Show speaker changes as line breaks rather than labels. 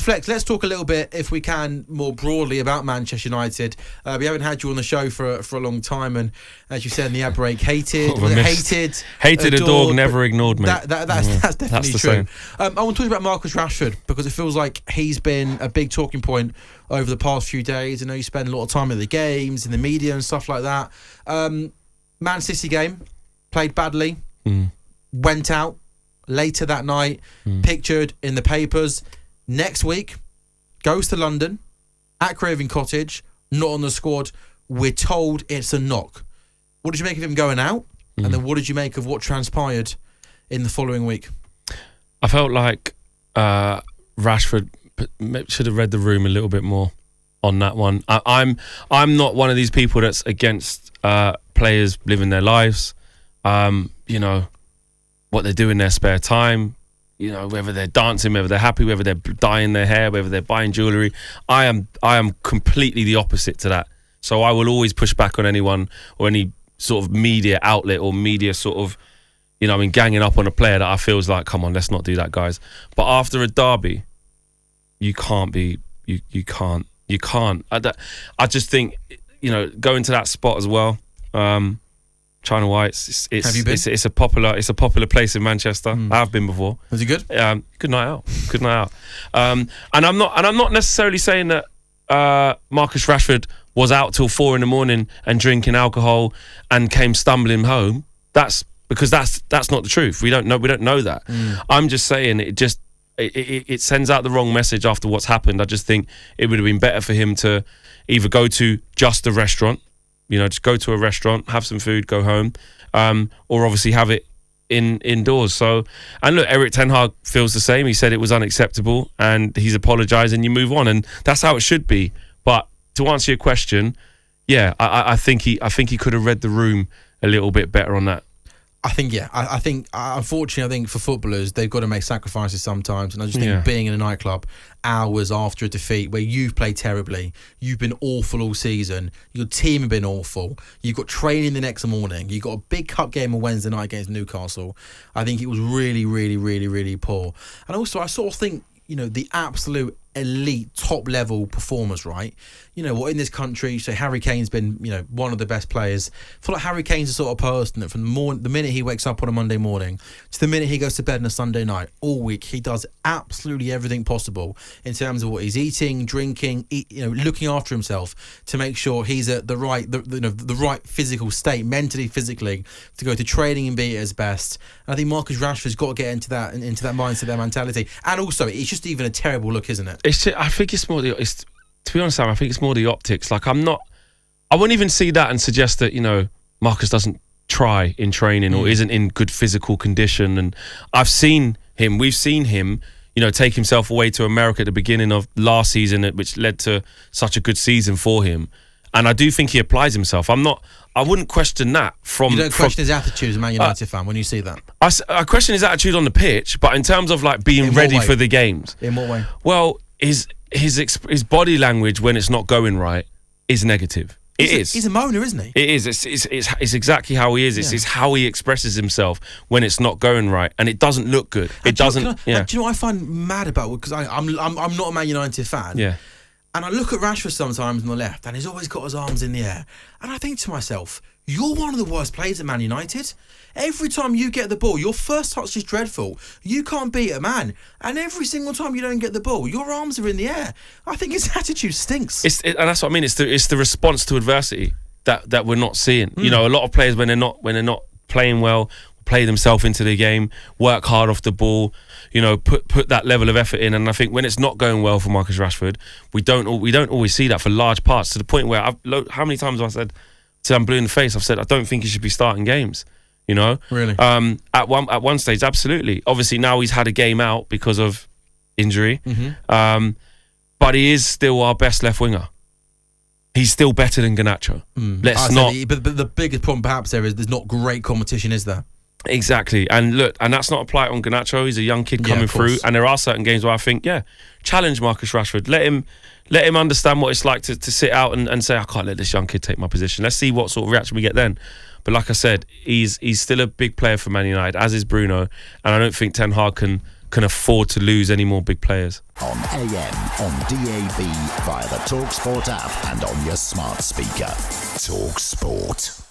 reflect. Let's talk a little bit, if we can, more broadly about Manchester United. We haven't had you on the show for a long time, and as you said in the ad break, hated,
adored, dog, never ignored, mate.
That's definitely true. I want to talk about Marcus Rashford, because it feels like he's been a big talking point over the past few days. I know you spend a lot of time in the games, in the media and stuff like that. Man City game, played badly, went out later that night, pictured in the papers. Next week, goes to London, at Craven Cottage, not on the squad. We're told it's a knock. What did you make of him going out? And then what did you make of what transpired in the following week?
I felt like Rashford should have read the room a little bit more on that one. I'm not one of these people that's against players living their lives. You know, what they do in their spare time, you know, whether they're dancing, whether they're happy, whether they're dyeing their hair, whether they're buying jewellery. I am completely the opposite to that. So I will always push back on anyone or any sort of media outlet or media sort of, you know, I mean, ganging up on a player that I feel is like, come on, let's not do that, guys. But after a derby, you can't be, you can't. I just think, you know, going to that spot as well, China White,
Have you been?
It's a popular place in Manchester. I have been before.
Was it good?
Good night out. And I'm not necessarily saying that Marcus Rashford was out till 4 a.m. and drinking alcohol and came stumbling home. That's because that's not the truth. We don't know that. I'm just saying it sends out the wrong message after what's happened. I just think it would have been better for him to either go to just a restaurant, you know, just go to a restaurant, have some food, go home, or obviously have it indoors. So, and look, Erik Ten Hag feels the same. He said it was unacceptable and he's apologised and you move on, and that's how it should be. But to answer your question, yeah, I think he could have read the room a little bit better on that.
I think, yeah. I think, unfortunately, I think for footballers, they've got to make sacrifices sometimes. And I just think being in a nightclub hours after a defeat where you've played terribly, you've been awful all season, your team have been awful, you've got training the next morning, you've got a big cup game on Wednesday night against Newcastle. I think it was really, really, really, really poor. And also, I sort of think, you know, the absolute elite top level performers, right? You know what, in this country, so Harry Kane's been, you know, one of the best players. I feel like Harry Kane's the sort of person that from the minute he wakes up on a Monday morning to the minute he goes to bed on a Sunday night, all week he does absolutely everything possible in terms of what he's eating, drinking, you know, looking after himself to make sure he's at the right physical state, mentally, physically, to go to training and be at his best. And I think Marcus Rashford's got to get into that mindset, that mentality. And also, it's just even a terrible look, isn't it?
I think it's more to be honest, Sam, I think it's more the optics. Like, I wouldn't even see that and suggest that, you know, Marcus doesn't try in training or isn't in good physical condition. And we've seen him, you know, take himself away to America at the beginning of last season, which led to such a good season for him. And I do think he applies himself. I wouldn't question that You don't question his attitude as a Man United fan when you see that? I question his attitude on the pitch, but in terms of like being ready for the games.
In what way?
Well, his body language when it's not going right is negative.
He's a moaner, isn't he?
It is. It's exactly how he is. It's how he expresses himself when it's not going right, and it doesn't look good. It doesn't.
Do you know what I find mad about it? Because I'm not a Man United fan.
Yeah.
And I look at Rashford sometimes on the left, and he's always got his arms in the air. And I think to myself, you're one of the worst players at Man United. Every time you get the ball, your first touch is dreadful. You can't beat a man. And every single time you don't get the ball, your arms are in the air. I think his attitude stinks.
And that's what I mean. It's the response to adversity that we're not seeing. You know, a lot of players when they're not playing well, play themselves into the game, work hard off the ball, you know, put that level of effort in. And I think when it's not going well for Marcus Rashford, we don't always see that for large parts, to the point where how many times have I said, till I'm blue in the face, I've said I don't think he should be starting games. You know,
really.
At one stage, absolutely. Obviously, now he's had a game out because of injury, but he is still our best left winger. He's still better than Garnacho.
But the biggest problem perhaps there is there's not great competition, is there?
Exactly. And look, and that's not a plight on Garnacho. He's a young kid coming through, and there are certain games where I think, challenge Marcus Rashford. Let him understand what it's like to sit out and say, I can't let this young kid take my position. Let's see what sort of reaction we get then. But like I said, he's still a big player for Man United, as is Bruno, and I don't think Ten Hag can can afford to lose any more big players.
On AM, on DAB, via the talkSPORT app and on your smart speaker. talkSPORT.